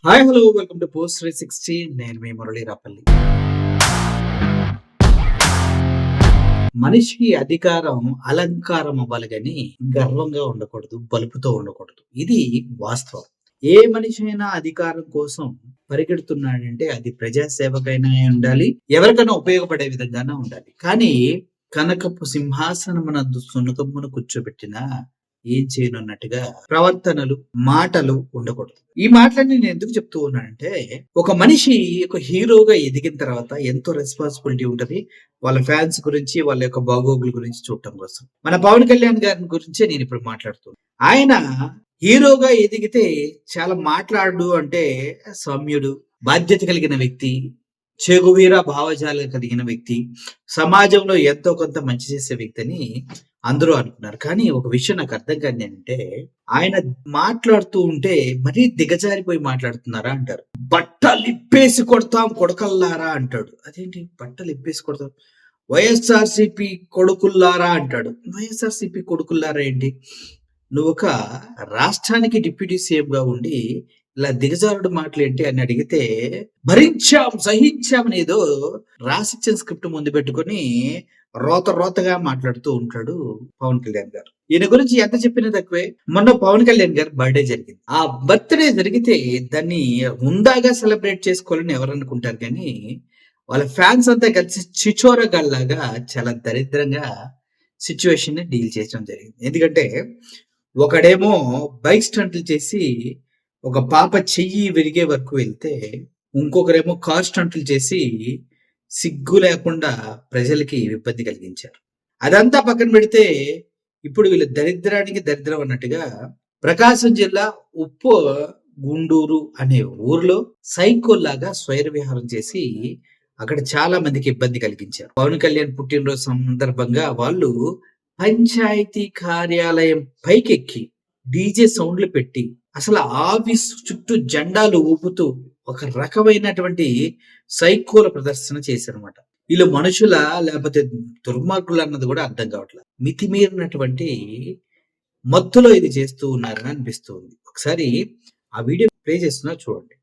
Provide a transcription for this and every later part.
Hi hello welcome to post 360. నేను మీ మురళీ రాపల్లి. మనిషికి అధికారం అలంకారం అవ్వాలి గాని గర్వంగా ఉండకూడదు, బలుపుతో ఉండకూడదు. ఇది వాస్తవం. ఏ మనిషి అయినా అధికారం కోసం పరిగెడుతున్నాడంటే అది ప్రజాసేవకైనా ఉండాలి, ఎవరికైనా ఉపయోగపడే విధంగానే ఉండాలి. కానీ కనకపు సింహాసనమునందు సునకమును కూర్చోబెట్టిన ఏం చేయనున్నట్టుగా ప్రవర్తనలు, మాటలు ఉండకూడదు. ఈ మాటలన్నీ నేను ఎందుకు చెప్తూ ఉన్నానంటే, ఒక మనిషి ఒక హీరోగా ఎదిగిన తర్వాత ఎంతో రెస్పాన్సిబిలిటీ ఉంటది. వాళ్ళ ఫ్యాన్స్ గురించి, వాళ్ళ యొక్క బాగోగుల గురించి చూడటం కోసం. మన పవన్ కళ్యాణ్ గారి గురించే నేను ఇప్పుడు మాట్లాడుతున్నాను. ఆయన హీరోగా ఎదిగితే చాలా మాట్లాడు అంటే సౌమ్యుడు, బాధ్యత కలిగిన వ్యక్తి, చెగువీర భావజాలం కలిగిన వ్యక్తి, సమాజంలో ఎంతో కొంత మంచి చేసే వ్యక్తి అని అందరూ అనుకున్నారు. కానీ ఒక విషయం నాకు అర్థం కాదు ఏంటంటే, ఆయన మాట్లాడుతూ ఉంటే మరీ దిగజారిపోయి మాట్లాడుతున్నారా అంటారు. బట్టలు ఇప్పేసి కొడతాం కొడకల్లారా అంటాడు. అదేంటి బట్టలు ఇప్పేసి కొడతాం? వైఎస్ఆర్సిపి కొడుకుల్లారా అంటాడు. వైఎస్ఆర్సిపి కొడుకుల్లారా ఏంటి? నువ్వు ఒక రాష్ట్రానికి డిప్యూటీ సీఎం గా ఉండి ఇలా దిగజారుడు మాటలు ఏంటి అని అడిగితే, భరించాం సహించాం ఏదో రాసిచ్చిన స్క్రిప్ట్ ముందు పెట్టుకొని రోతగా మాట్లాడుతూ ఉంటాడు పవన్ కళ్యాణ్ గారు. ఈయన గురించి ఎంత చెప్పినా తక్కువే. మొన్న పవన్ కళ్యాణ్ గారు బర్త్డే జరిగింది. ఆ బర్త్డే జరిగితే దాన్ని హుందాగా సెలబ్రేట్ చేసుకోవాలని ఎవరు అనుకుంటారు, కానీ వాళ్ళ ఫ్యాన్స్ అంతా కలిసి చిచోరగాళ్ళలాగా చాలా దరిద్రంగా సిచ్యువేషన్ ని డీల్ చేయడం జరిగింది. ఎందుకంటే ఒకడేమో బైక్ స్టంట్లు చేసి ఒక పాప చెయ్యి విరిగే వరకు వెళ్తే, ఇంకొకరేమో కార్ స్టంట్లు చేసి సిగ్గు లేకుండా ప్రజలకి ఇబ్బంది కలిగించారు. అదంతా పక్కన పెడితే ఇప్పుడు వీళ్ళు దరిద్రానికి దరిద్రం అన్నట్టుగా ప్రకాశం జిల్లా ఉప్పు గుండూరు అనే ఊర్లో సైకోల్లాగా స్వైర విహారం చేసి అక్కడ చాలా మందికి ఇబ్బంది కలిగించారు. పవన్ కళ్యాణ్ పుట్టినరోజు సందర్భంగా వాళ్ళు పంచాయతీ కార్యాలయం పైకెక్కి డీజే సౌండ్లు పెట్టి అసలు ఆఫీస్ చుట్టూ జెండాలు ఊపుతూ ఒక రకమైనటువంటి సైకోల ప్రదర్శన చేశారనమాట. వీళ్ళు మనుషుల లేకపోతే దుర్మార్గులు అన్నది కూడా అర్థం కావట్లేదు. మితిమీరినటువంటి మత్తులో ఇది చేస్తూ ఉన్నారని అనిపిస్తుంది. ఒకసారి ఆ వీడియో ప్లే చేస్తున్నా చూడండి.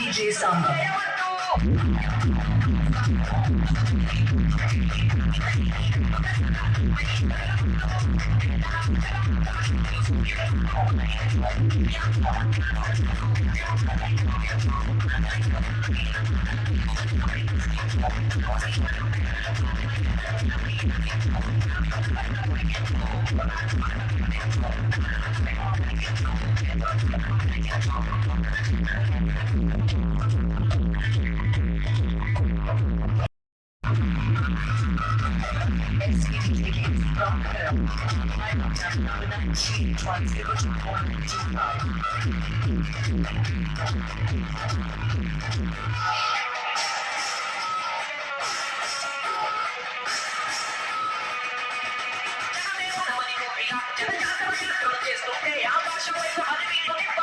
DJ Samba.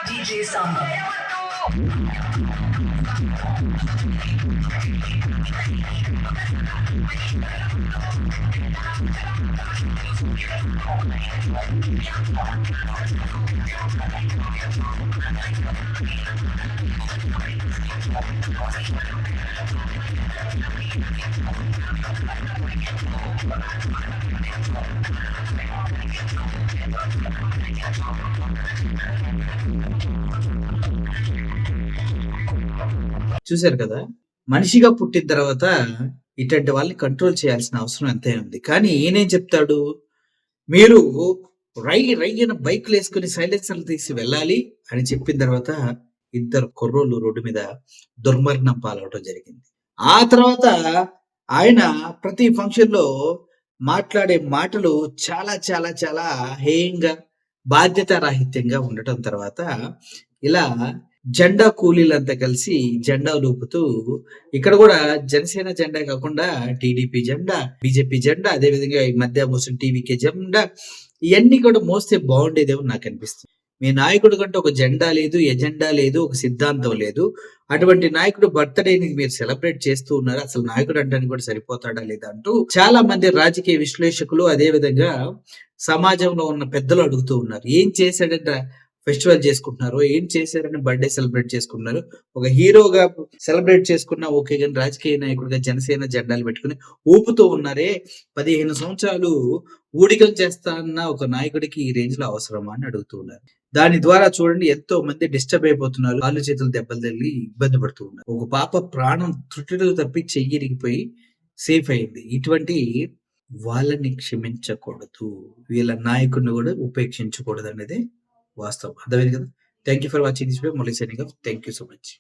DJ Samba. చూశారు కదా, మనిషిగా పుట్టిన తర్వాత ఇట్లాంటి వాళ్ళని కంట్రోల్ చేయాల్సిన అవసరం ఎంతైనా ఉంది. కానీ ఈయనేం చెప్తాడు, మీరు రైన బైక్లు వేసుకుని సైలెన్సర్లు తీసి వెళ్ళాలి అని చెప్పిన తర్వాత ఇద్దరు కుర్రోళ్ళు రోడ్డు మీద దుర్మరణం పాలవడం జరిగింది. ఆ తర్వాత ఆయన ప్రతి ఫంక్షన్ లో మాట్లాడే మాటలు చాలా చాలా చాలా హేయంగా, బాధ్యతారాహిత్యంగా ఉండటం తర్వాత ఇలా జెండా కూలీలంతా కలిసి జెండా ఊపుతూ ఇక్కడ కూడా జనసేన జెండా కాకుండా టీడీపీ జెండా, బీజేపీ జెండా, అదేవిధంగా ఈ మధ్య మోసిన టీవీకే జెండా ఇవన్నీ కూడా మోస్తే బాగుండేదేమో నాకు అనిపిస్తుంది. మీ నాయకుడు కంటే ఒక జెండా లేదు, ఎజెండా లేదు, ఒక సిద్ధాంతం లేదు. అటువంటి నాయకుడు బర్త్‌డేని మీరు సెలబ్రేట్ చేస్తూ ఉన్నారు. అసలు నాయకుడు అనడానికి కూడా సరిపోతాడా లేదా అంటూ చాలా మంది రాజకీయ విశ్లేషకులు అదే విధంగా సమాజంలో ఉన్న పెద్దలు అడుగుతూ ఉన్నారు. ఏం చేశాడంట ఫెస్టివల్ చేసుకుంటున్నారు? ఏం చేశారని బర్త్‌డే సెలబ్రేట్ చేసుకుంటున్నారు? ఒక హీరోగా సెలబ్రేట్ చేసుకున్నా ఓకే గాని రాజకీయ నాయకుడిగా జనసేన జెండాలు పెట్టుకొని ఊపుతూ ఉన్నారే 15 సంవత్సరాలు ఊడిగం చేస్తా అన్న ఒక నాయకుడికి ఈ రేంజ్‌లో అవసరమా అని అడుగుతూ ఉన్నారు. దాని ద్వారా చూడండి ఎంతో మంది డిస్టర్బ్ అయిపోతున్నారు. కాళ్ళు చేతులు దెబ్బలు తగిలి ఇబ్బంది పడుతూ ఉన్నారు. ఒక పాప ప్రాణం త్రుటిలో తప్పి చెయ్యి ఇరిగిపోయి సేఫ్ అయింది. ఇటువంటి వాళ్ళని క్షమించకూడదు. వీళ్ళ నాయకుడిని కూడా ఉపేక్షించకూడదు అనేది వాస్తవం. అర్థమైంది కదా! Thank you for watching this video. మళ్ళీ signing off. Thank you so much.